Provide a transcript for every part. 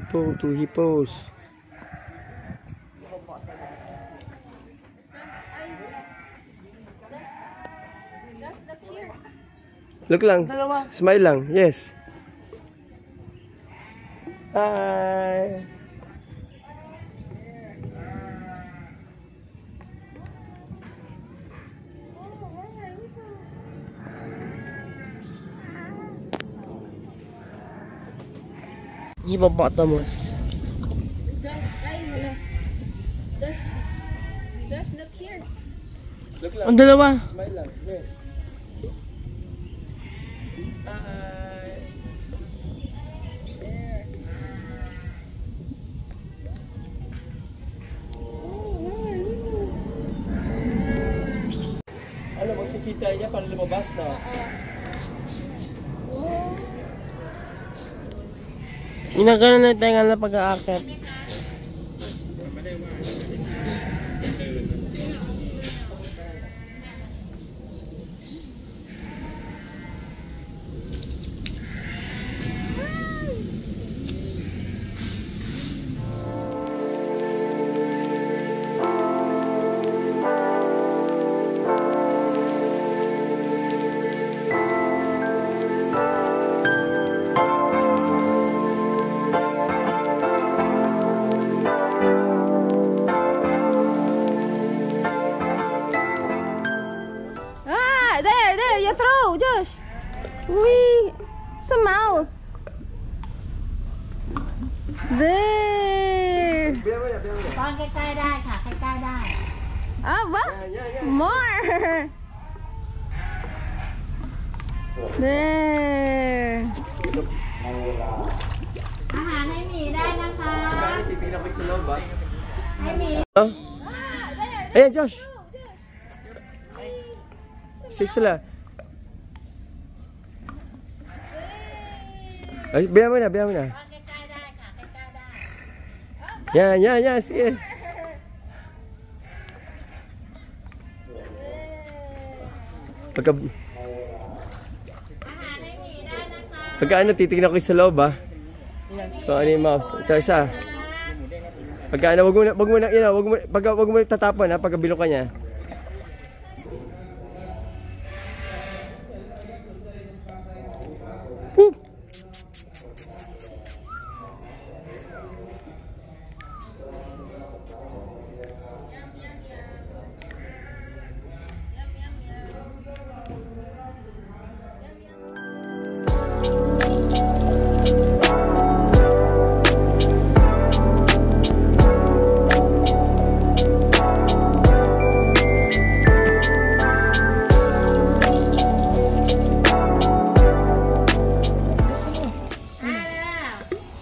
hippo, 2 hippos. Look lang. Smile lang. Yes. Hi. Hippopotamus. Dash, look here. Look lang. Ang dalawa. Smile lang. Yes. Hi. Ano, magkikita niya para lumabas na? Inagano na tayo nga na pag-aakit. There, you throw, Josh. Wee, sa mouth. There. Con cái cây đây, thả cái cây đây. Ah, what? More. There. Ahanให้หมีได้นะคะ Titignan ko sa loob ba? ให้หมี Huh? Ayan, Josh. Sige sila. Ay, biya mo na, biya mo na. ใกล้ๆได้ค่ะใกล้ๆได้ Yan, yan, yan. Sige. Pagka, อาหารให้หมีได้นะคะ pagka ano, titignan ko sa loob, ha? Kung ano yung mouth. Ito, isa. Pagka ano, wag mo na, wag mo tatapon, ha? Pagka bilog ka niya. Poop!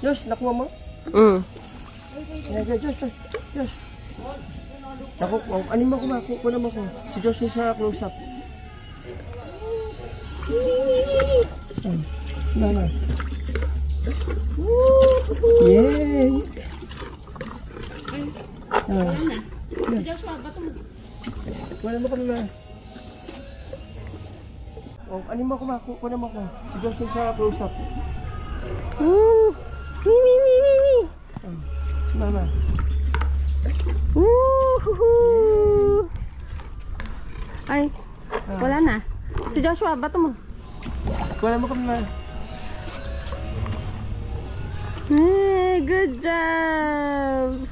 Josh, nakuha mo? Josh. Ako, ano mo kuha mo ko? Si Josh yung sa close up. Mama. Yay! Si Joshua, bato mo. Kuha mo kami na. Ano mo kuha mo ko? Si Josh yung sa close up. Wee. Si Mama. Ay, wala na. Si Joshua, bato mo. Kuha mo kami na. Hey, good job.